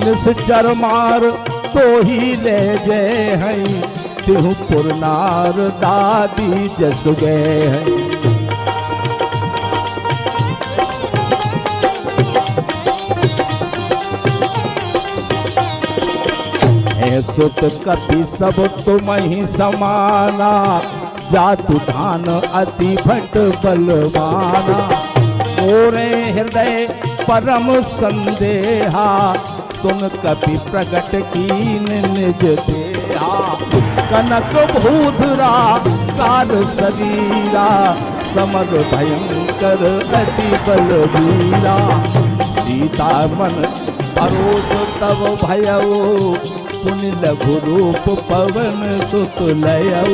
निश्चर मार तो ही ले जय हैं, तिहु पुरनार दादी जस गए हैं। सुत कपि सब तुम ही समाना, जातु धान अति भट बलवाना। मोरे हृदय परम संदेहा, तुम कपि प्रकट कीन निज देहा। कनक भूधरा कार शरीरा, समर भयंकर अति बलवीरा। सीता मन परोस तब भयऊ, पुनि लघु रूप पवन सुत लयऊ।